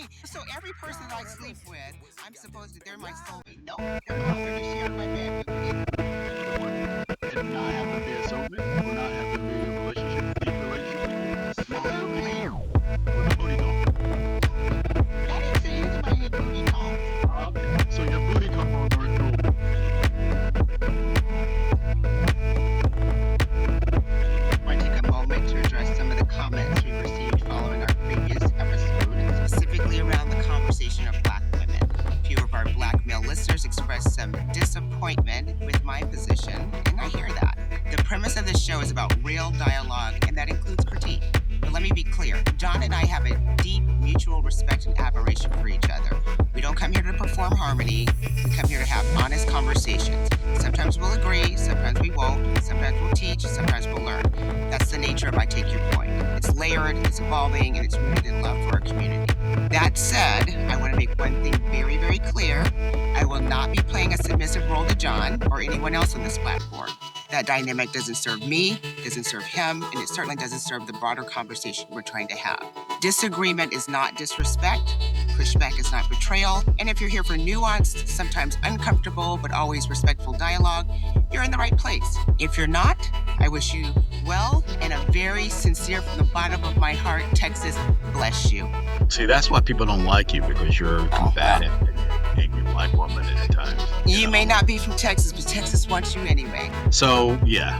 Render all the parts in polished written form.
mean? So every person that I sleep with, I'm supposed to, they're my soulmate. No, they're not. They're just sharing my bed. And not have them be a soulmate, or not have them be a relationship, deep relationship. Absolutely. With a booty call. I didn't say anything about any booty call. Okay. So your booty calls are cool. I take a moment to address some of the comments we received following our previous episode, specifically around the conversation of Black women. A few of our Black male listeners expressed some disappointment with my position, and I hear that. The premise of this show is about real dialogue, and that includes critique. But let me be clear, John and I have a deep mutual respect and admiration for each other. We don't come here to perform harmony, we come here to have honest conversations. Sometimes we'll agree, sometimes we won't, sometimes we'll teach, sometimes we'll learn. That's the nature of I Take Your Point. It's layered, it's evolving, and it's rooted in love for our community. That said, I want to make one thing very, very clear. I will not be playing a submissive role to John or anyone else on this platform. That dynamic doesn't serve me, doesn't serve him, and it certainly doesn't serve the broader conversation we're trying to have. Disagreement is not disrespect, pushback is not betrayal, and if you're here for nuanced, sometimes uncomfortable, but always respectful dialogue, you're in the right place. If you're not, I wish you well, and a very sincere, from the bottom of my heart, Texas bless you. See, that's why people don't like you, because you're combative and angry black woman at times. You may not be from Texas, but Texas wants you anyway. So yeah,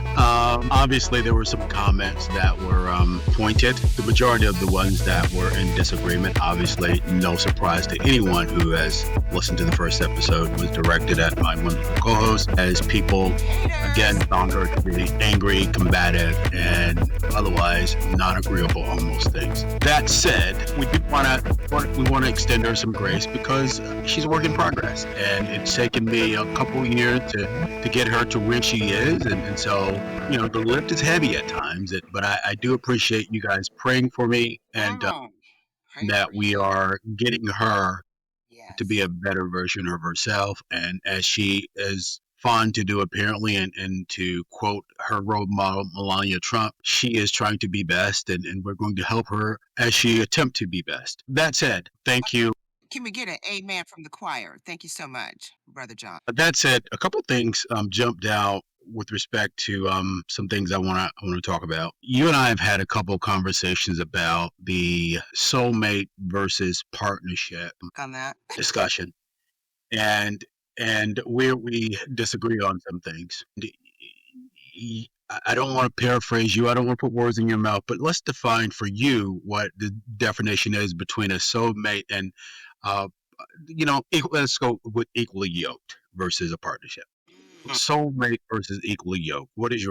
obviously there were some comments that were pointed. The majority of the ones that were in disagreement, obviously, no surprise to anyone who has listened to the first episode, was directed at my wonderful co-host, as people again found her to be angry, combative, and otherwise non-agreeable on most things. That said, we want to extend her some grace, because she's a work in progress, and it's taken me a couple years to get her to where she is, and so the lift is heavy at times, but I do appreciate you guys praying for me, and Pray that for we you. are getting her to be Yes. a better version of herself, and as she is fond to do apparently, and to quote her role model Melania Trump, she is trying to be best, and we're going to help her as she attempt to be best. That said, thank you. Can we get an amen from the choir? Thank you so much, Brother John. That said, a couple things jumped out with respect to some things I want to talk about. You and I have had a couple conversations about the soulmate versus partnership On that. discussion, and where we disagree on some things. I don't want to paraphrase you. I don't want to put words in your mouth, but let's define for you what the definition is between a soulmate and uh, let's go with equally yoked versus a partnership. Soulmate versus equally yoked. What is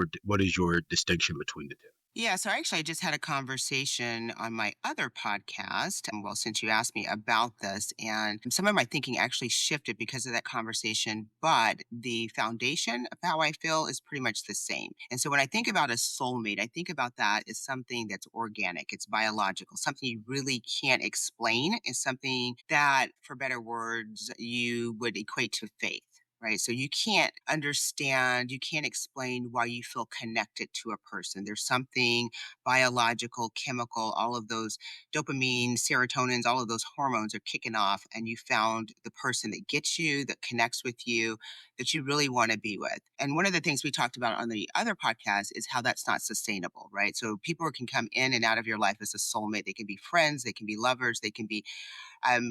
your distinction between the two? Yeah, so actually, I just had a conversation on my other podcast. Well, since you asked me about this, and some of my thinking actually shifted because of that conversation, but the foundation of how I feel is pretty much the same. And so when I think about a soulmate, I think about that as something that's organic, it's biological, something you really can't explain, is something that, for better words, you would equate to faith. Right. So you can't understand, you can't explain why you feel connected to a person. There's something biological, chemical, all of those dopamine, serotonins, all of those hormones are kicking off, and you found the person that gets you, that connects with you, that you really want to be with. And one of the things we talked about on the other podcast is how that's not sustainable, right? So people can come in and out of your life as a soulmate. They can be friends, they can be lovers, they can be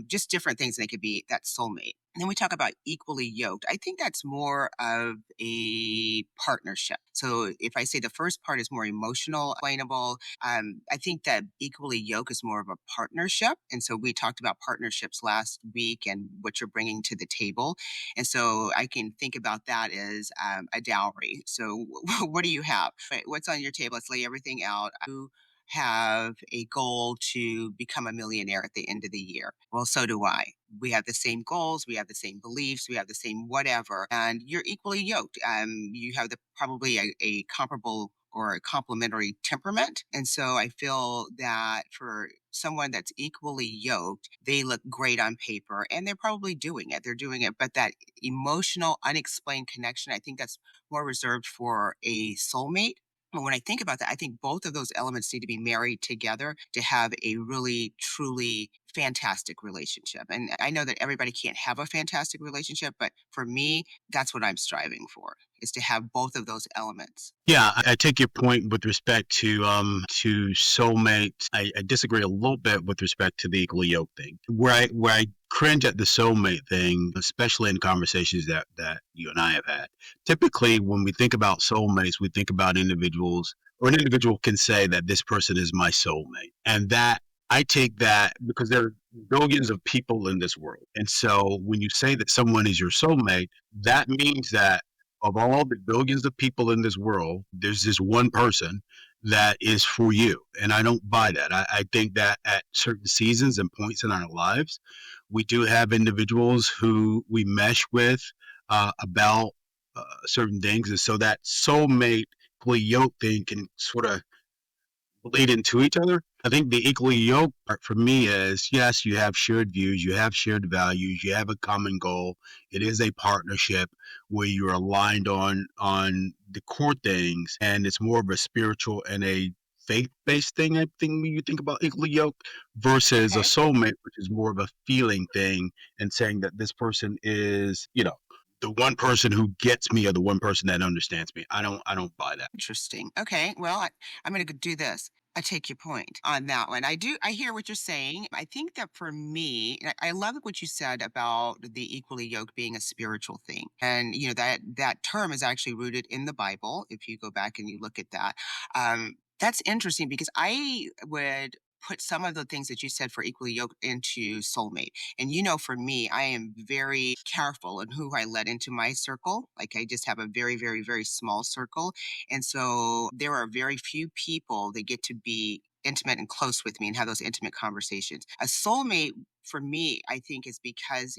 just different things. They could be that soulmate. And then we talk about equally yoked. I think that's more of a partnership. So if I say the first part is more emotional, explainable, I think that equally yoked is more of a partnership. And so we talked about partnerships last week and what you're bringing to the table. And so I can think about that as a dowry. So what do you have? Right, what's on your table? Let's lay everything out. Have a goal to become a millionaire at the end of the year. Well, so do I. We have the same goals, we have the same beliefs, we have the same whatever, and you're equally yoked. You have probably a comparable or a complementary temperament. And so I feel that for someone that's equally yoked, they look great on paper and they're probably doing it. They're doing it. But that emotional, unexplained connection, I think that's more reserved for a soulmate But when I think about that, I think both of those elements need to be married together to have a really, truly fantastic relationship. And I know that everybody can't have a fantastic relationship, but for me, that's what I'm striving for, is to have both of those elements. Yeah, I take your point with respect to soulmates. I disagree a little bit with respect to the equally yoked thing. Where I cringe at the soulmate thing, especially in conversations that you and I have had. Typically, when we think about soulmates, we think about individuals, or an individual can say that this person is my soulmate, and that I take that because there are billions of people in this world, and so when you say that someone is your soulmate, that means that of all the billions of people in this world, there's this one person that is for you. And I don't buy that. I think that at certain seasons and points in our lives, we do have individuals who we mesh with about certain things. And so that soulmate yoke thing can sort of bleed into each other. I think the equally yoked part for me is yes, you have shared views, you have shared values, you have a common goal. It is a partnership where you're aligned on the core things, and it's more of a spiritual and a faith-based thing. I think when you think about equally yoked versus a Okay. soulmate, which is more of a feeling thing, and saying that this person is, the one person who gets me or the one person that understands me. I don't buy that. Interesting. Okay. Well, I'm going to do this. I take your point on that one. I hear what you're saying. I think that for me, and I love what you said about the equally yoked being a spiritual thing. And, that term is actually rooted in the Bible. If you go back and you look at that, that's interesting because I would put some of the things that you said for equally yoked into soulmate. And for me, I am very careful in who I let into my circle. Like I just have a very, very, very small circle. And so there are very few people that get to be intimate and close with me and have those intimate conversations. A soulmate for me, I think is because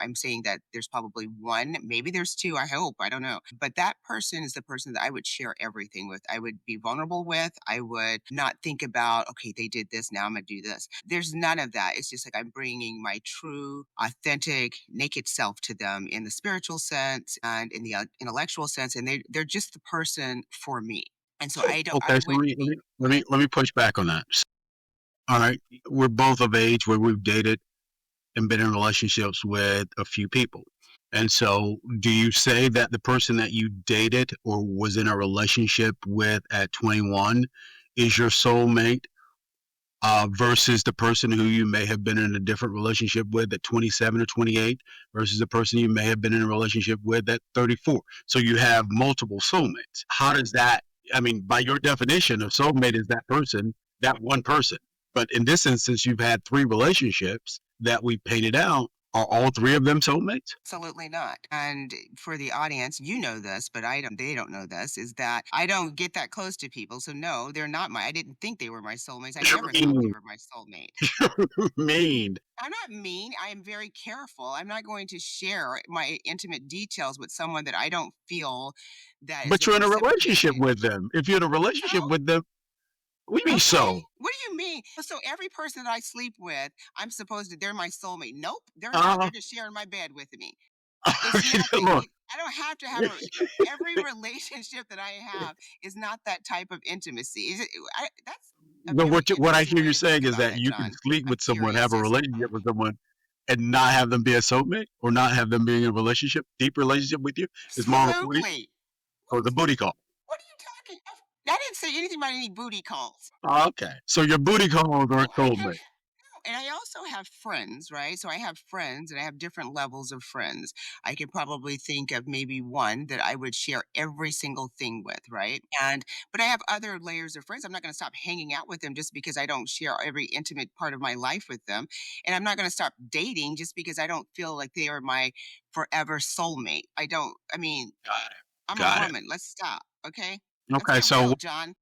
I'm saying that there's probably one, maybe there's two, I hope, I don't know. But that person is the person that I would share everything with. I would be vulnerable with. I would not think about, okay, they did this, now I'm going to do this. There's none of that. It's just like I'm bringing my true, authentic, naked self to them in the spiritual sense and in the intellectual sense. And they're just the person for me. And so I Okay, so let wouldn't me let be. me let me let me push back on that. All right, we're both of age where we've dated and been in relationships with a few people. And so, do you say that the person that you dated or was in a relationship with at 21 is your soulmate versus the person who you may have been in a different relationship with at 27 or 28 versus the person you may have been in a relationship with at 34? So you have multiple soulmates. How does that, I mean, by your definition, a soulmate is that person, that one person. But in this instance, you've had three relationships that we painted out. Are all three of them soulmates? Absolutely not. And for the audience, you know this, but they don't know this, is that I don't get that close to people. So no, they're not I didn't think they were my soulmates. I You're never thought they mean. were my soulmate. You're mean. I'm not mean. I am very careful. I'm not going to share my intimate details with someone that I don't feel that is But you're in a relationship reciprocating. with them. If you're in a relationship So, with them, we mean okay. so. What do you mean? So every person that I sleep with, I'm supposed to, they're my soulmate. Nope, they're not. Uh, They're just sharing my bed with me. It's nothing. look, I don't have to have every relationship that I have is not that type of intimacy. Is it that's a but very what I interesting hear way you to think saying is about that that, you can John. sleep I'm with someone, have curious a as to relationship with someone, and not have them be a soulmate, or not have them be in a relationship, deep relationship with you. Is more of a booty absolutely. or What the booty call. what are you talking of? I didn't say anything about any booty calls. Oh, okay, so your booty calls No, aren't soulmate. and I also have friends, right? So I have friends and I have different levels of friends. I could probably think of maybe one that I would share every single thing with, right? But I have other layers of friends. I'm not going to stop hanging out with them just because I don't share every intimate part of my life with them. And I'm not going to stop dating just because I don't feel like they are my forever soulmate. I mean, Got it. I'm a Got it. woman. Let's stop. Okay. Let's Okay, get so real, John.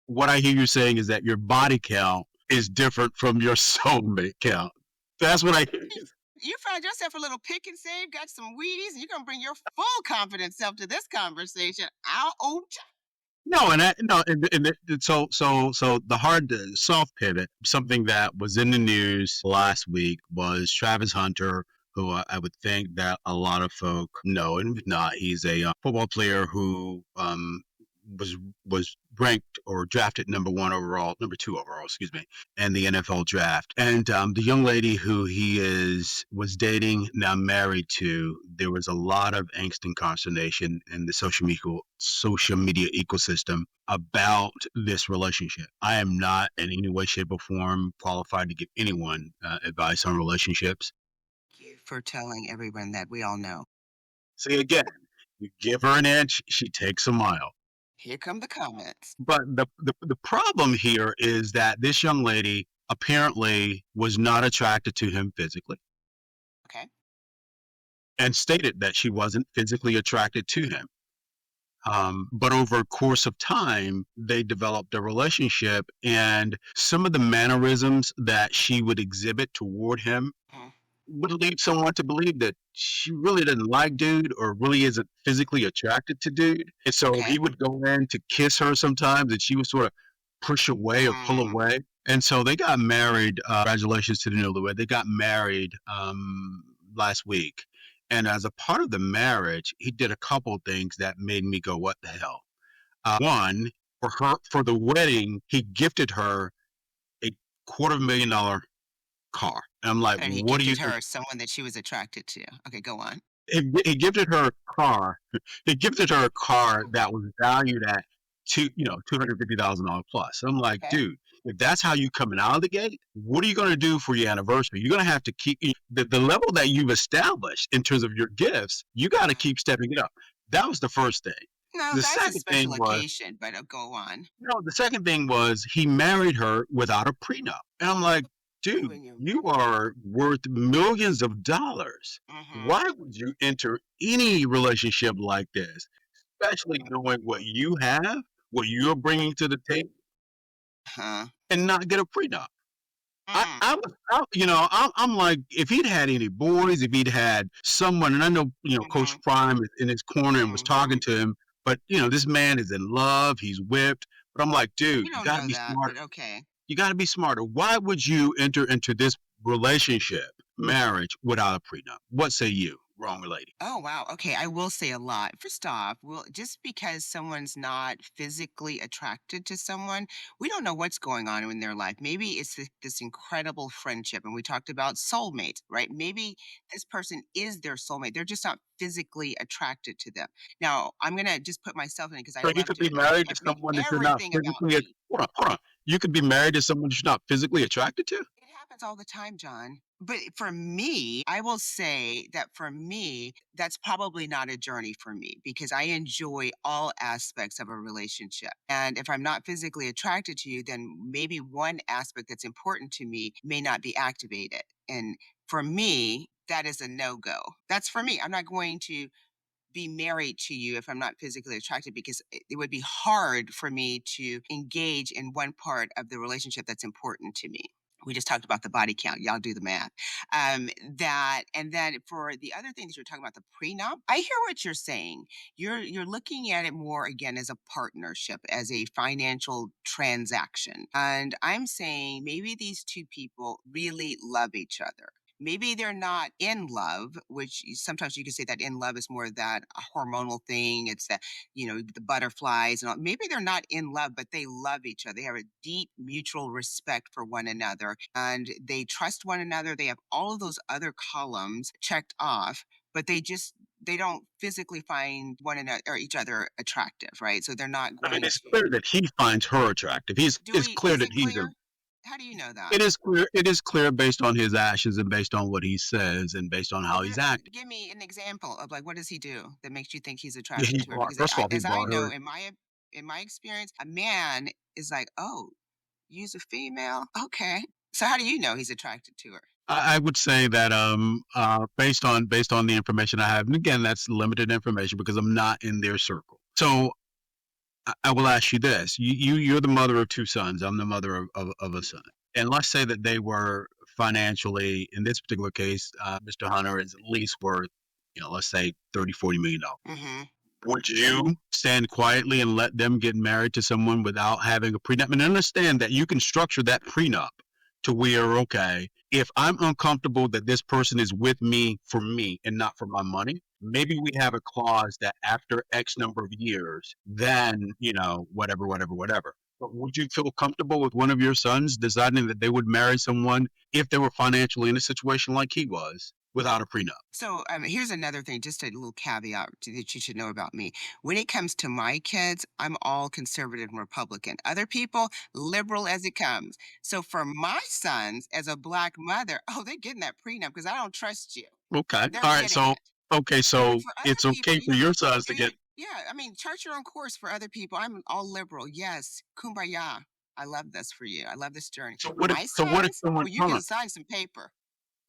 what I hear you saying is that your body count is different from your soulmate count. That's what I hear you. You found yourself a little pick and save, got some Wheaties, and you're gonna bring your full confident self to this conversation. Ouch. No, so the hard soft pivot, something that was in the news last week was Travis Hunter, who I would think that a lot of folk know, and if not, he's a football player who was was ranked or drafted number two overall, excuse me, in the NFL draft. And the young lady who he is was dating, now married to, there was a lot of angst and consternation in the social media ecosystem about this relationship. I am not in any way, shape, or form qualified to give anyone advice on relationships. Thank you for telling everyone that we all know. See, again, you give her an inch, she takes a mile. Here come the comments. But the problem here is that this young lady apparently was not attracted to him physically Okay. and stated that she wasn't physically attracted to him. But over a course of time, they developed a relationship, and some of the mannerisms that she would exhibit toward him Mhm. would lead someone to believe that she really doesn't like dude or really isn't physically attracted to dude. And so Okay. he would go in to kiss her sometimes, and she would sort of push away or pull Mm, away. And so they got married. Congratulations to the newlywed. They got married last week. And as a part of the marriage, he did a couple things that made me go, "What the hell?" One, for the wedding, he gifted her a $250,000 car. And I'm like, and he "What do you gifted think?" her someone that she was attracted to. Okay, go on. He gifted her a car. He gifted her a car that was valued at $250,000 plus. I'm like, Okay. dude, if that's how you coming out of the gate, what are you going to do for your anniversary? You're going to have to keep the level that you've established in terms of your gifts. You got to Mhm. keep stepping it up. That was the first thing. No, The that's a second thing special was occasion, but go on. no, the second thing was he married her without a prenup. And I'm like, Ooh, dude, and you. you are worth millions of dollars. Mm-hmm. Why would you enter any relationship like this, especially knowing what you have, what you're bringing to the table, Huh. and not get a prenup? Mm, I'm like, if he'd had any boys, if he'd had someone, and I know, Coach mm-hmm. Prime is in his corner and was Mm-hmm. talking to him, but, this man is in love, he's whipped. But I'm like, dude, We you don't got to know be that, smart. but okay. You got to be smarter. Why would you enter into this relationship, marriage, without a prenup? What say you, wrong lady? Oh, wow. Okay, I will say a lot. First off, well, just because someone's not physically attracted to someone, we don't know what's going on in their life. Maybe it's this incredible friendship, and we talked about soulmates, right? Maybe this person is their soulmate. They're just not physically attracted to them. Now, I'm gonna just put myself in it because I So you love could to be married to make someone that you're not everything about physically. me. Hold on. You could be married to someone that you're not physically attracted to. It happens all the time, John. But for me, I will say that for me, that's probably not a journey for me because I enjoy all aspects of a relationship. And if I'm not physically attracted to you, then maybe one aspect that's important to me may not be activated. And for me, that is a no go. That's for me. I'm not going to be married to you if I'm not physically attracted because it would be hard for me to engage in one part of the relationship that's important to me. We just talked about the body count. Y'all do the math. That and then for the other things you're talking about, the prenup. I hear what you're saying. You're looking at it more again as a partnership, as a financial transaction. And I'm saying maybe these two people really love each other. Maybe they're not in love, which sometimes you can say that in love is more of that hormonal thing. It's that, the butterflies and all. Maybe they're not in love, but they love each other. They have a deep mutual respect for one another and they trust one another. They have all of those other columns checked off, but they don't physically find one another or each other attractive, right? So they're not I mean, going it's to. clear that he finds her attractive. It's clear Is that it he's a. clear? How do you know that? It is clear. It is clear based on his actions and based on what he says and based on how he's acting. Give me an example of like what does he do that makes you think he's Yeah, attracted to her? Because first of all, he as I bought know, her. in my experience, a man is like, oh, use a female, okay. So how do you know he's attracted to her? I would say that based on the information I have, and again, that's limited information because I'm not in their circle. So I will ask you this: you're the mother of two sons. I'm the mother of a son, and let's say that they were financially, in this particular case, Mr. Hunter is at least worth, let's say 30-40 million dollars. Hmm. Would you stand quietly and let them get married to someone without having a prenup? And understand that you can structure that prenup to where, okay, if I'm uncomfortable that this person is with me for me and not for my money, maybe we have a clause that after X number of years, then, whatever, whatever, whatever. But would you feel comfortable with one of your sons deciding that they would marry someone if they were financially in a situation like he was without a prenup? So here's another thing, just a little caveat that you should know about me. When it comes to my kids, I'm all conservative and Republican. Other people, liberal as it comes. So for my sons, as a black mother, oh, they're getting that prenup because I don't trust you. Okay. They're All right. getting So, it. okay. But So for other it's people, okay for your sons to get. yeah, I mean, chart your own course for other people. I'm all liberal. Yes, kumbaya. I love this for you. I love this journey. My So what if sons, someone, well, you hold can on. sign some paper.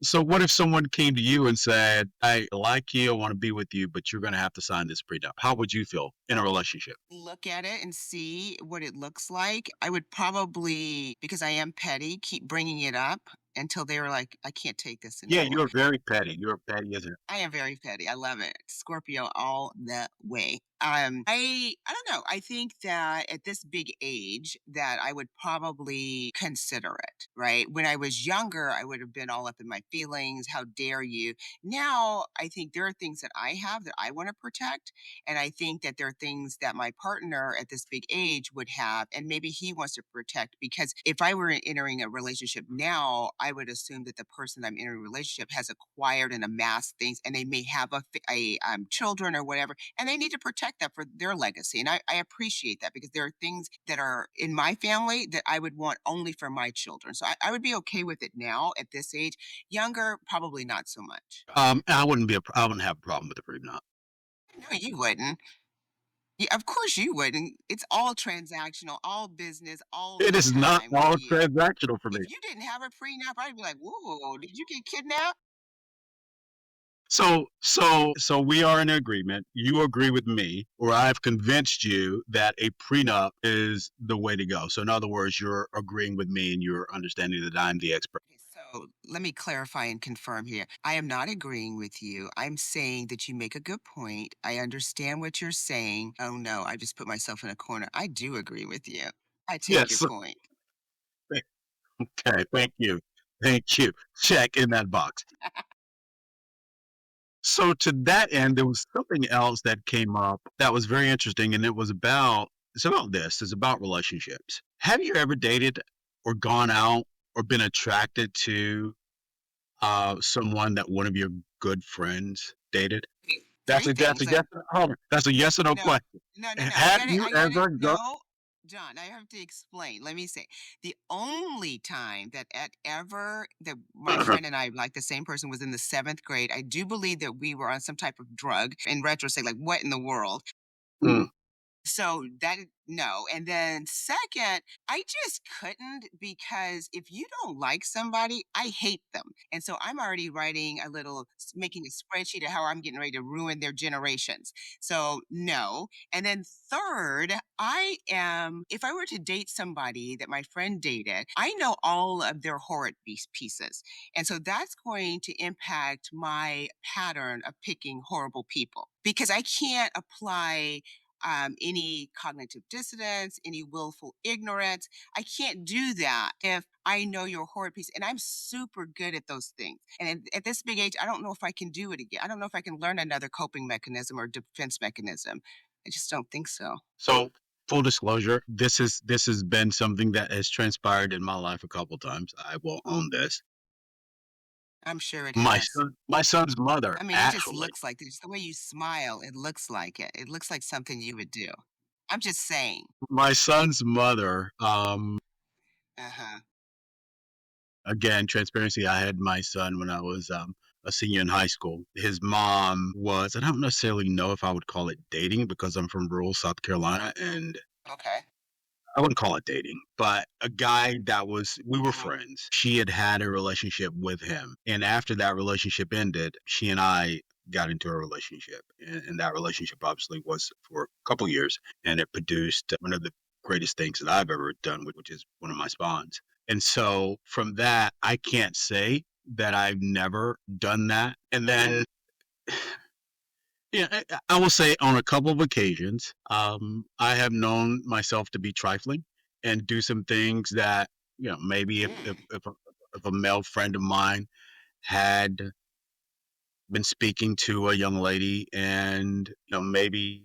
So what if someone came to you and said, I like you, I want to be with you, but you're going to have to sign this prenup? How would you feel in a relationship? Look at it and see what it looks like. I would probably, because I am petty, keep bringing it up until they were like, I can't take this Yeah, anymore. you're very petty. You're petty, isn't it? I am very petty. I love it. Scorpio all the way. I don't know. I think that at this big age that I would probably consider it, right? When I was younger, I would have been all up in my feelings. How dare you? Now, I think there are things that I have that I want to protect, and I think that there are things that my partner at this big age would have, and maybe he wants to protect. Because if I were entering a relationship now, I would assume that the person I'm entering a relationship has acquired and amassed things, and they may have children or whatever, and they need to protect that for their legacy. And I appreciate that because there are things that are in my family that I would want only for my children. So I would be okay with it now at this age. Younger, probably not so much. I wouldn't have a problem with the prenup. No, you wouldn't. Yeah, of course you wouldn't. It's all transactional, all business, all It the is not time with all you. transactional for me. If you didn't have a prenup, I'd be like, "Whoa, did you get kidnapped?" So we are in agreement. You agree with me, or I've convinced you that a prenup is the way to go. So in other words, you're agreeing with me and you're understanding that I'm the expert. Okay, so let me clarify and confirm here. I am not agreeing with you. I'm saying that you make a good point. I understand what you're saying. Oh no, I just put myself in a corner. I do agree with you. I take your Yes. point. Okay. Thank you. Thank you. Check in that box. So to that end, there was something else that came up that was very interesting, and it's about this. It's about relationships. Have you ever dated or gone out or been attracted to someone that one of your good friends dated? Three That's things. a yes. Hold on. That's a yes or no No, question. no. Have you I gotta, ever go? no, John, I have to explain. Let me say the only time that that my friend and I, like the same person, was in the seventh grade. I do believe that we were on some type of drug. In retrospect, like what in the world? Mm. So that no. And then second, I just couldn't because if you don't like somebody, I hate them. And so I'm already writing making a spreadsheet of how I'm getting ready to ruin their generations. So no. And then third, if I were to date somebody that my friend dated, I know all of their horrid pieces. And so that's going to impact my pattern of picking horrible people because I can't apply any cognitive dissonance, any willful ignorance. I can't do that if I know your horrid piece. And I'm super good at those things. And at this big age, I don't know if I can do it again. I don't know if I can learn another coping mechanism or defense mechanism. I just don't think so. So full disclosure, this has been something that has transpired in my life a couple times. I will own this. I'm sure it has. My son's mother, I mean, it just actually. looks like just the way you smile, it looks like it. It looks like something you would do. I'm just saying. My son's mother, Uh huh. again, transparency, I had my son when I was a senior in high school. His mom was, I don't necessarily know if I would call it dating because I'm from rural South Carolina, and Okay. I wouldn't call it dating, but a guy we were Hmm. friends. She had had a relationship with him. And after that relationship ended, she and I got into a relationship. And that relationship obviously was for a couple years. And it produced one of the greatest things that I've ever done, which is one of my spawns. And so from that, I can't say that I've never done that. And then yeah, I will say on a couple of occasions, I have known myself to be trifling and do some things that, maybe if Mm. if a male friend of mine had been speaking to a young lady and, maybe,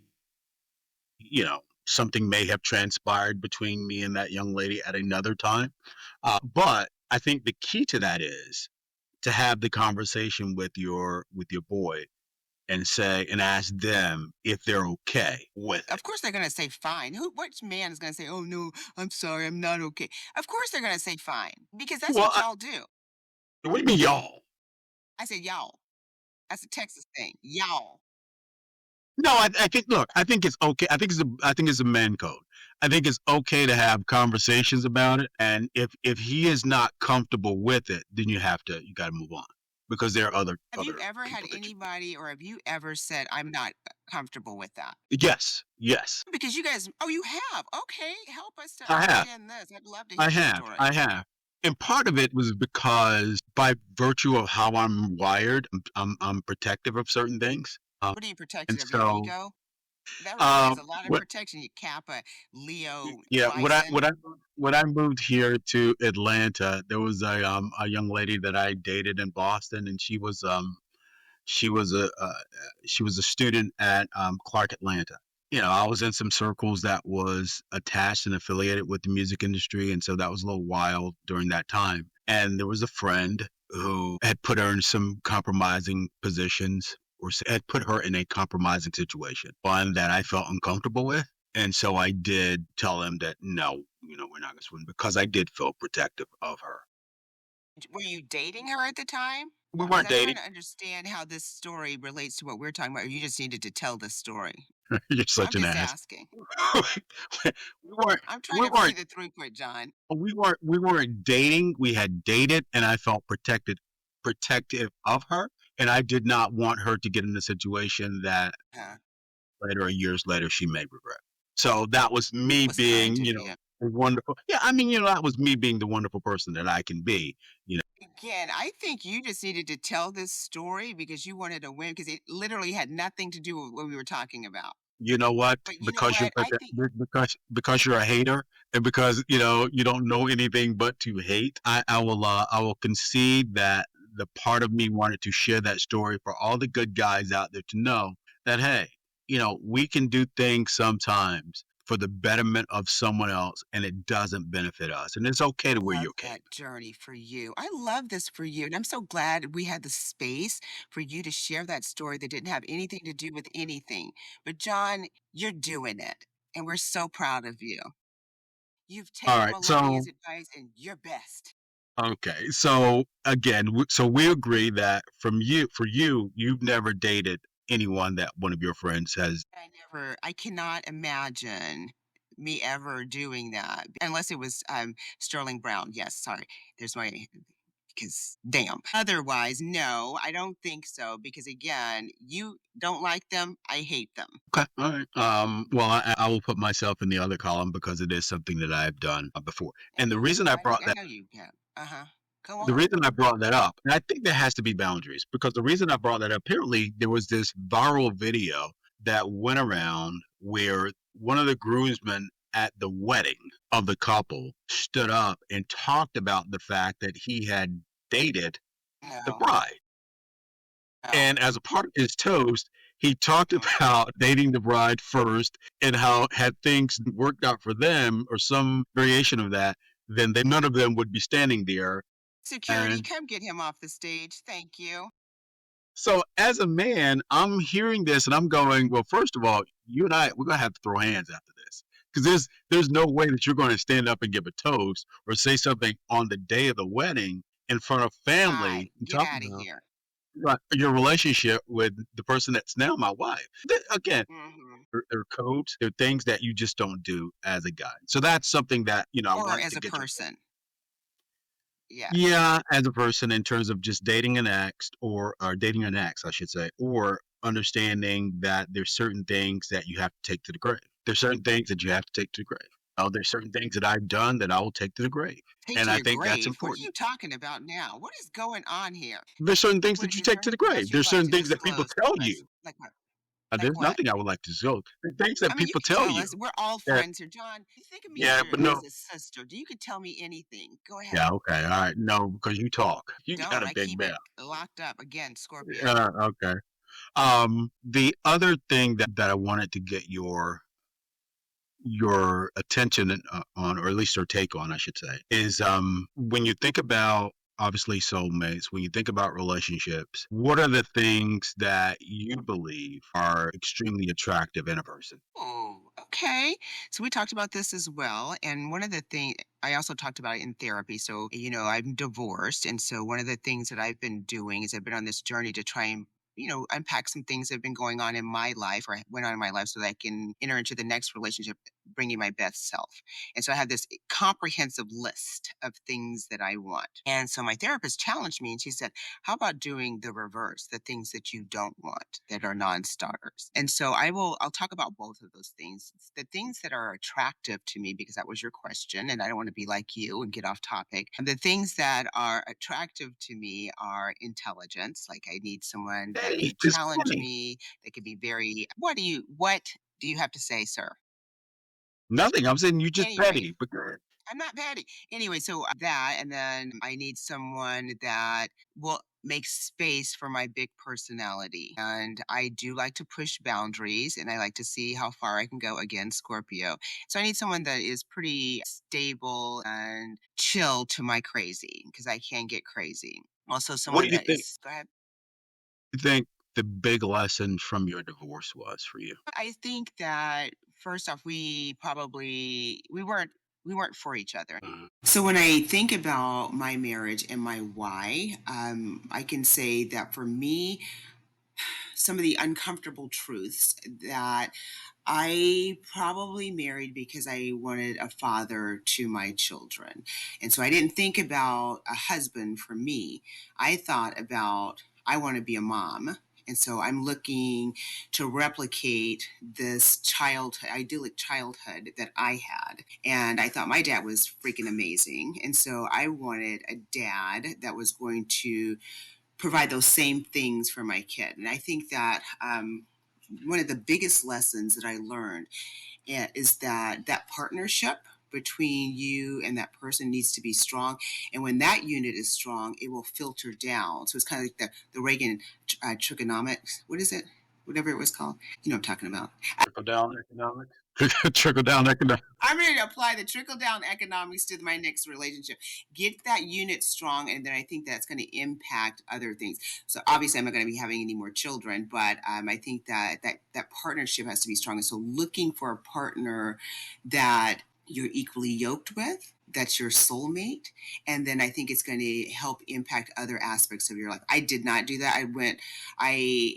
something may have transpired between me and that young lady at another time. But I think the key to that is to have the conversation with your boy and say and ask them if they're okay with it. Of course they're gonna say fine. Which man is gonna say, "Oh, no, I'm sorry, I'm not okay." Of course they're gonna say fine, because that's Well, what y'all do. what do you mean, y'all? I said, "Y'all." That's a Texas thing, y'all. No, I think. Look, I think it's okay. I think it's a man code. I think it's okay to have conversations about it, and if he is not comfortable with it, then you got to move on because there are Have you other ever had people that you. anybody, or have you ever said, "I'm not comfortable with that"? Yes, yes, Because you guys, oh, you have. Okay, help us to I have. understand this. I'd love to I hear the have, story. I have. And part of it was because by virtue of how I'm wired, I'm protective of certain things. What are you And protected of, your so, ego? That requires um, a lot of what, protection. You Kappa, Leo, yeah, Bison. when I moved here to Atlanta, there was a young lady that I dated in Boston, and she was she was a student at Clark Atlanta. I was in some circles that was attached and affiliated with the music industry, and so that was a little wild during that time. And there was a friend who had put her in some compromising positions, or had put her in a compromising situation, one that I felt uncomfortable with. And so I did tell him that no, we're not going to swim because I did feel protective of her. Were you dating her at the time? We Because weren't I'm trying dating. to understand how this story relates to what we're talking about, or you just needed to tell this story. You're I'm such an just ass. asking. we weren't I'm trying we to bring you weren't the throughput, John. we weren't dating. We had dated, and I felt protective of her, and I did not want her to get in a situation that Huh. later or years later she may regret. So that was me Was kind being, of you. wonderful. Yeah, I mean, that was me being the wonderful person that I can be. You know, Again, I think you just needed to tell this story because you wanted to win, because it literally had nothing to do with what we were talking about. you know what? But you know Because you're what? I think because you're a hater, and because you don't know anything but to hate. I will concede that the part of me wanted to share that story for all the good guys out there to know that hey, we can do things sometimes for the betterment of someone else, and it doesn't benefit us, and it's okay to wear love your cape. that journey for you. I love this for you. And I'm so glad we had the space for you to share that story that didn't have anything to do with anything. But, John, you're doing it. And we're so proud of you. You've All taken right, Melania's so advice and you're best. okay, so again, so we agree that for you, you've never dated anyone that one of your friends has. I cannot imagine me ever doing that unless it was Sterling Brown. Yes, sorry. There's my, because damn. Otherwise, no, I don't think so. Because again, you don't like them, I hate them. Okay, all right. Well, I will put myself in the other column because it is something that I've done before. And And you know what? I know you have. Uh-huh. Go the on. reason I brought that up, and I think there has to be boundaries because the reason I brought that up, apparently there was this viral video that went around where one of the groomsmen at the wedding of the couple stood up and talked about the fact that he had dated the No, bride. no. And as a part of his toast, he talked Mm. about dating the bride first and how had things worked out for them or some variation of that, then none of them would be standing there. Security, And come get him off the stage. Thank you. so as a man, I'm hearing this and I'm going, well, first of all, you and I, we're gonna have to throw hands after this. Because there's no way that you're going to stand up and give a toast or say something on the day of the wedding in front of Right. family and Get talk out of about here. your relationship with the person that's now my wife. Again, Hmm. there are codes, there are things that you just don't do as a guy. So that's something that, I Or wanted as to a get your. person. Yes. Yeah, as a person in terms of just dating an ex or dating an ex, I should say, or understanding that there's certain things that you have to take to the grave. There's certain things that you have to take to the grave. There's certain things that I've done that I will take to the grave. Take And to I your think that's grave. What are important. you talking about now? What is going on here? There's certain things What that you is take there? to the What else grave. you'd There's like certain to things that people disclose tell to us? you. Like what? Like There's what? nothing I would like to joke. The things that I mean, you people could tell tell you us. We're all that friends here. John, you think of me yeah, but as no. a sister. You could tell me anything. Go ahead. Yeah, okay, all right. No, because you talk. You got Don't. a I big keep it mouth. locked up. Again, Scorpio. Okay. The other thing that I wanted to get your attention on, or at least your take on, I should say, is when you think about obviously soulmates, when you think about relationships, what are the things that you believe are extremely attractive in a person? Oh, okay. So we talked about this as well. And one of the things I also talked about it in therapy. So, I'm divorced. And so one of the things that I've been doing is I've been on this journey to try and unpack some things that have been going on in my life or went on in my life so that I can enter into the next relationship bringing my best self. And so I have this comprehensive list of things that I want. And so my therapist challenged me and she said, how about doing the reverse, the things that you don't want that are non-starters? And so I'll talk about both of those things. It's the things that are attractive to me, because that was your question, and I don't want to be like you and get off topic. And the things that are attractive to me are intelligence. Like I need someone that Hey, can just challenge funny. me, that can be very what do you have to say, sir? Nothing. I'm saying you just Anyway, petty, but good. I'm not petty. Anyway, so that, and then I need someone that will make space for my big personality. And I do like to push boundaries and I like to see how far I can go. Again, Scorpio. So I need someone that is pretty stable and chill to my crazy, because I can get crazy. Also, What someone do you that think? is, go ahead. You think the big lesson from your divorce was for you? I think that first off, we weren't for each other. Mhm. So when I think about my marriage and my why, I can say that for me, some of the uncomfortable truths that I probably married because I wanted a father to my children. And so I didn't think about a husband for me. I thought about, I want to be a mom. And so I'm looking to replicate this idyllic childhood that I had. And I thought my dad was freaking amazing. And so I wanted a dad that was going to provide those same things for my kid. And I think that one of the biggest lessons that I learned is that partnership between you and that person needs to be strong. And when that unit is strong, it will filter down. So it's kind of like the Reagan trigonomics. What is it? Whatever it was called. You know what I'm talking about. Trickle down economics. Trickle down economics. I'm ready to apply the trickle down economics to my next relationship. Get that unit strong, and then I think that's going to impact other things. So obviously, I'm not going to be having any more children, but I think that partnership has to be strong. And so, looking for a partner that you're equally yoked with. That's your soulmate. And then I think it's going to help impact other aspects of your life. I did not do that. I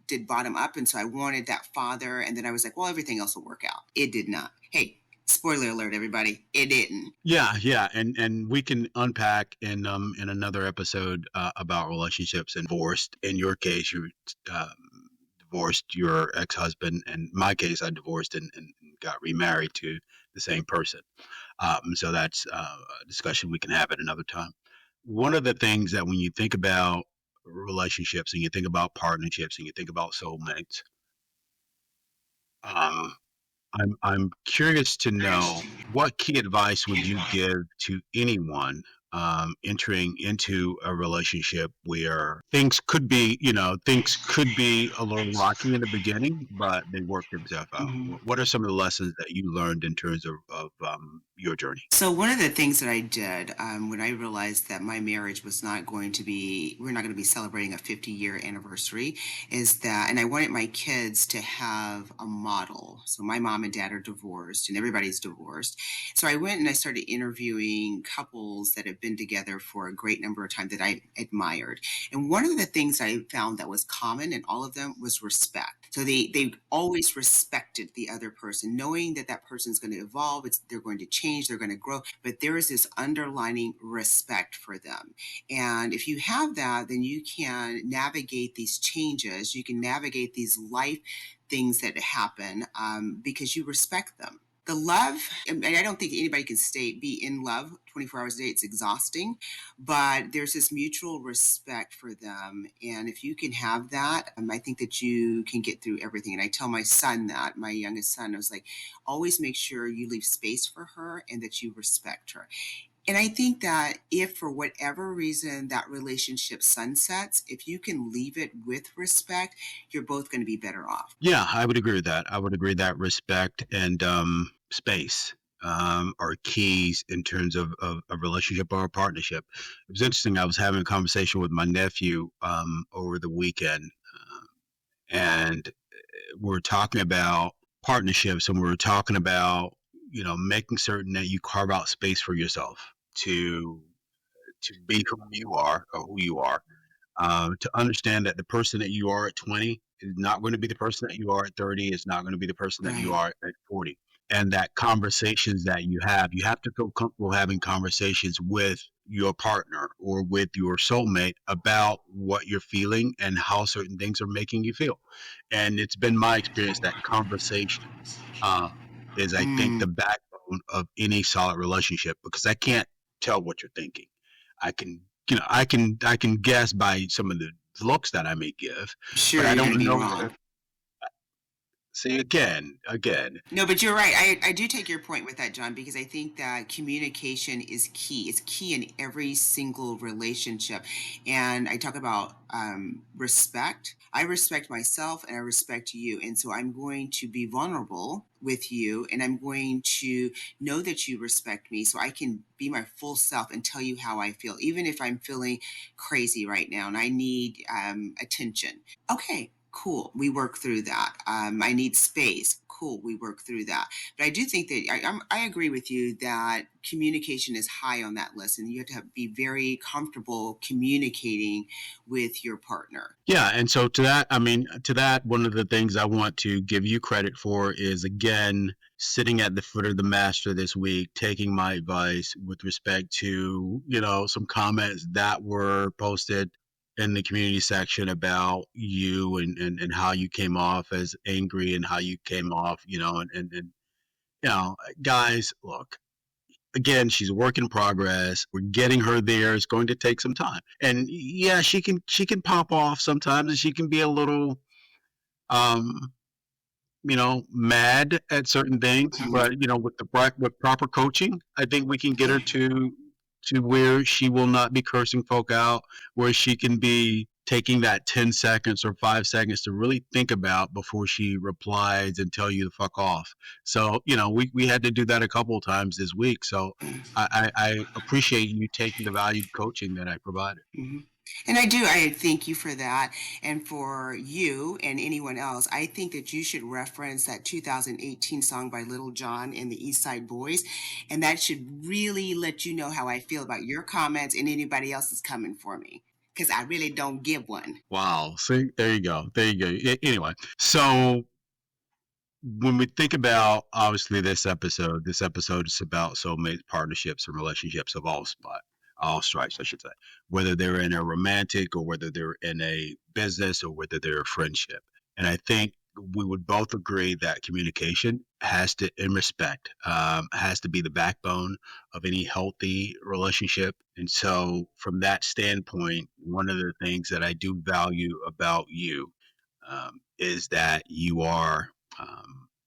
did bottom up. And so I wanted that father. And then I was like, well, everything else will work out. It did not. Hey, spoiler alert, everybody. It didn't. Yeah, yeah, and we can unpack in another episode about relationships and divorced. In your case, you um, divorced your ex-husband, and in my case, I divorced and got remarried to the same person. So that's a discussion we can have at another time. One of the things that when you think about relationships and you think about partnerships and you think about soulmates, um, I'm curious to know what key advice would you give to anyone entering into a relationship where things could be a little rocky in the beginning, but they work themselves out. Mhm. What are some of the lessons that you learned in terms of your journey? So one of the things that I did when I realized that my marriage was not going to be, we're not going to be celebrating a 50-year anniversary, is that, and I wanted my kids to have a model. So my mom and dad are divorced, and everybody's divorced. So I went and I started interviewing couples that have been together for a great number of time that I admired. And one of the things I found that was common in all of them was respect. So they always respected the other person, knowing that that person's going to evolve, they're going to change, they're going to grow, but there is this underlining respect for them. And if you have that, then you can navigate these changes, you can navigate these life things that happen because you respect them. The love, and I don't think anybody can be in love 24 hours a day. It's exhausting, but there's this mutual respect for them. And if you can have that, I think that you can get through everything. And I tell my son that, my youngest son, I was like, always make sure you leave space for her and that you respect her. And I think that if for whatever reason that relationship sunsets, if you can leave it with respect, you're both going to be better off. Yeah, I would agree with that. I would agree that respect and space are keys in terms of a relationship or a partnership. It was interesting. I was having a conversation with my nephew over the weekend, and we were talking about partnerships, and we were talking about making certain that you carve out space for yourself to be who you are or who you are, to understand that the person that you are at 20 is not going to be the person that you are at 30, is not going to be the person that you Right. are at 40. And that conversations that you have to feel comfortable having conversations with your partner or with your soulmate about what you're feeling and how certain things are making you feel. And it's been my experience that conversation uh, is, I think, the Mm, backbone of any solid relationship, because I can't tell what you're thinking. I can, I can guess by some of the looks that I may give, but sure, I you're going to don't be know. wrong. See, again. No, but you're right. I do take your point with that, John, because I think that communication is key. It's key in every single relationship. And I talk about respect. I respect myself and I respect you. And so I'm going to be vulnerable with you and I'm going to know that you respect me so I can be my full self and tell you how I feel, even if I'm feeling crazy right now and I need attention. Okay, cool. We work through that. I need space. Cool. We work through that. But I do think that I agree with you that communication is high on that list, and you have to be very comfortable communicating with your partner. Yeah, and so to that, I mean, to that, one of the things I want to give you credit for is, again, sitting at the foot of the master this week, taking my advice with respect to, some comments that were posted in the community section about you, and how you came off as angry, and how you came off, and guys, look, again, she's a work in progress. We're getting her there. It's going to take some time. And yeah, she can pop off sometimes, and she can be a little um mad at certain things, Mhm. but with with proper coaching, I think we can get Yeah. her to where she will not be cursing folk out, where she can be taking that 10 seconds or 5 seconds to really think about before she replies and tell you to fuck off. So, we had to do that a couple of times this week. So I appreciate you taking the valued coaching that I provided. Mhm. And I do. I thank you for that. And for you and anyone else, I think that you should reference that 2018 song by Little John and the East Side Boys. And that should really let you know how I feel about your comments and anybody else that's coming for me. Because I really don't give one. Wow. See, there you go. There you go. Anyway, so when we think about, obviously, this episode is about soulmate partnerships and relationships of all stripes, I should say, whether they're in a romantic or whether they're in a business or whether they're a friendship. And I think we would both agree that communication has to, in respect, has to be the backbone of any healthy relationship. And so, from that standpoint, one of the things that I do value about you is that you are,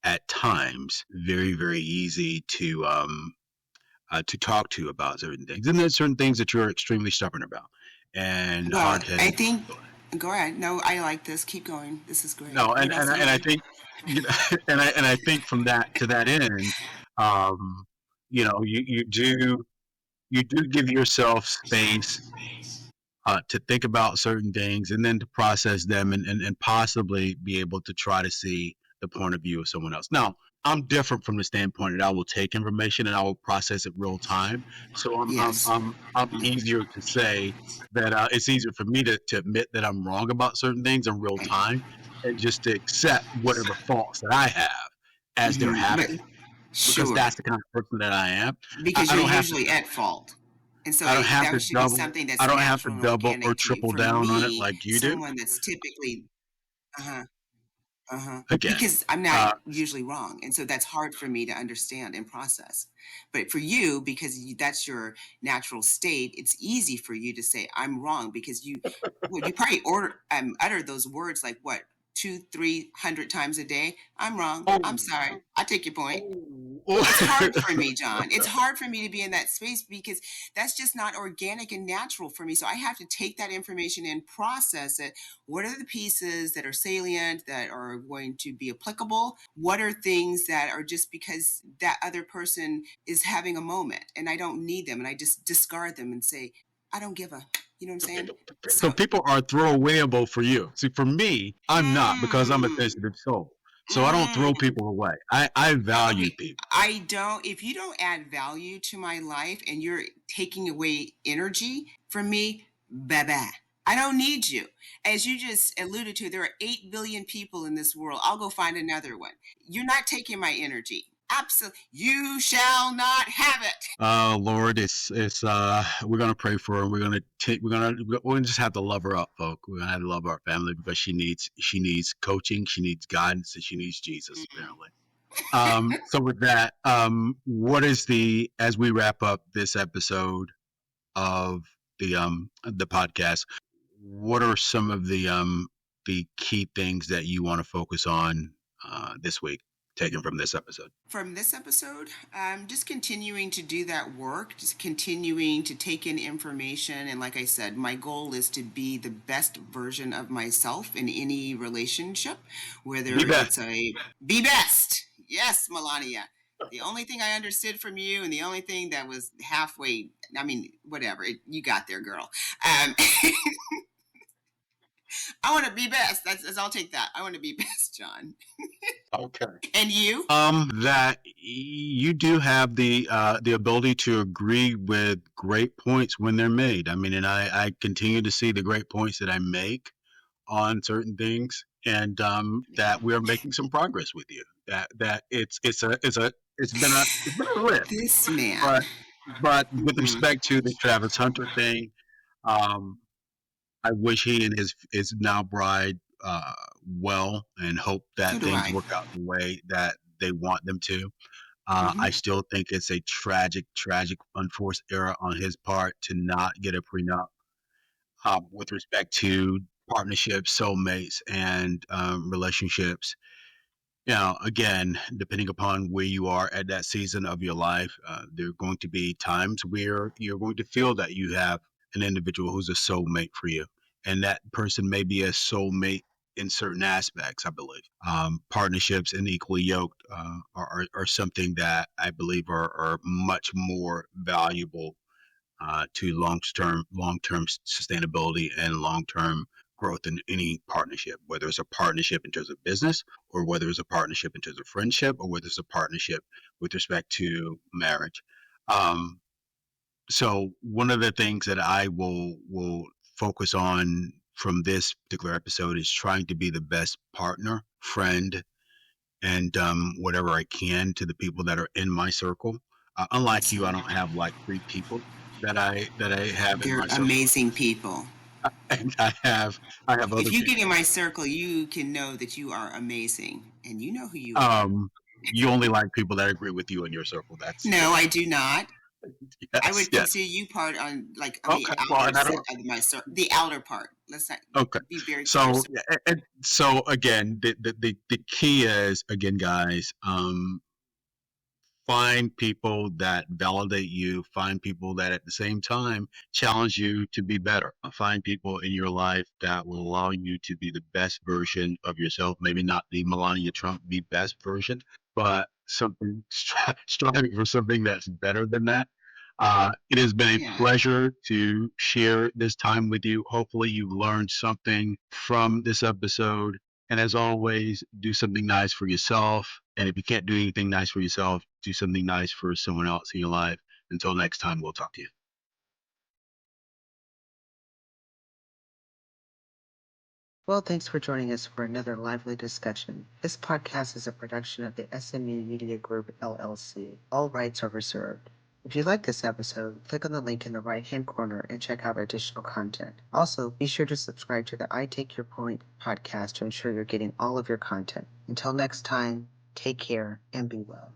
at times, very, very easy to talk to about certain things, and there's certain things that you're extremely stubborn about and Well, hard headed. I think, go ahead. No, I like this. Keep going. This is great. No, What else do you and I like? think, and I think from that to that end, um, you do give yourself space to think about certain things and then to process them, and possibly be able to try to see the point of view of someone else. Now, I'm different from the standpoint that I will take information and I will process it real time. So Yes. I'm easier to say that it's easier for me to admit that I'm wrong about certain things in real Right. time, and just to accept whatever faults that I have as they're But happening, because sure, that's the kind of person that I am. I, because I you're don't have to usually at fault. And so I don't have to that should be double something I that's don't have to natural and double or organic to you. triple For down on it me, like you do. someone that's typically, uh-huh, Uh-huh. again. Because I'm not Uh, usually wrong, and so that's hard for me to understand and process. But for you, because that's your natural state, it's easy for you to say, "I'm wrong," because you probably utter those words like what, 2, 300 times a day? "I'm wrong. I'm oh, sorry. I take your point." It's hard oh. for me, John. It's hard for me to be in that space because that's just not organic and natural for me. So I have to take that information and process it. What are the pieces that are salient, that are going to be applicable? What are things that are just because that other person is having a moment and I don't need them and I just discard them and say, I don't give a, you know what I'm So saying? people, so So, people are throwawayable for you. See, for me, I'm not because I'm a mm, sensitive soul. So I don't throw mm. people away. I value Okay, people. I don't if you don't add value to my life and you're taking away energy from me, bye-bye. I don't need you. As you just alluded to, there are 8 billion people in this world. I'll go find another one. You're not taking my energy. Absolutely. You shall not have it. Lord, it's we're gonna pray for her. We're gonna just have to love her up, folk. We're gonna have to love our family because she needs coaching, she needs guidance, and she needs Jesus Mm. apparently. So with that, what is the as we wrap up this episode of the podcast, what are some of the key things that you want to focus on this week, taken from this episode? From this episode, just continuing to do that work, just continuing to take in information. And like I said, my goal is to be the best version of myself in any relationship, Be whether best. it's a be best. Yes, Melania. The only thing I understood from you, and the only thing that was halfway, I mean, whatever, you got there, girl. Um, I want to be best. I'll take that. I want to be best, John. Okay. And you? That you do have the ability to agree with great points when they're made. I mean, and I continue to see the great points that I make on certain things, and that we're making some progress with you. That it's been a lift, This man. but with Mhm. respect to the Travis Hunter thing, um, I wish he and his now bride well, and hope So that do things I. work out the way that they want them to. I Hmm. still think it's a tragic, tragic, unforced error on his part to not get a prenup with respect to partnerships, soulmates, and relationships. Again, depending upon where you are at that season of your life, there are going to be times where you're going to feel that you have an individual who's a soulmate for you. And that person may be a soulmate in certain aspects, I believe. Partnerships and equally yoked are something that I believe are much more valuable to long term sustainability and long term growth in any partnership, whether it's a partnership in terms of business, or whether it's a partnership in terms of friendship, or whether it's a partnership with respect to marriage. Um, so one of the things that I will focus on from this particular episode is trying to be the best partner, friend, and whatever I can to the people that are in my circle. Unlike you, I don't have like three people that I have in They're my circle. amazing people. And I have If other you get in people. my circle, you can know that you are amazing, and you know who you are. Um, you only like people that agree with you in your circle. That's No, okay. I do not. I Yes, would yes. consider you part on the Okay. Well, outer and I set don't. of my circle, the outer part. Let's not Okay. be very clear. So, So, yeah, so again, the key is again, guys. Find people that validate you, find people that at the same time challenge you to be better, find people in your life that will allow you to be the best version of yourself, maybe not the Melania Trump be best version, but something striving for something that's better than that. It has been a yeah. pleasure to share this time with you. Hopefully you learned something from this episode, and as always, do something nice for yourself. And if you can't do anything nice for yourself, do something nice for someone else in your life. Until next time, we'll talk to you. Well, thanks for joining us for another lively discussion. This podcast is a production of the SMU Media Group, LLC. All rights are reserved. If you like this episode, click on the link in the right-hand corner and check out additional content. Also, be sure to subscribe to the I Take Your Point podcast to ensure you're getting all of your content. Until next time, take care and be well.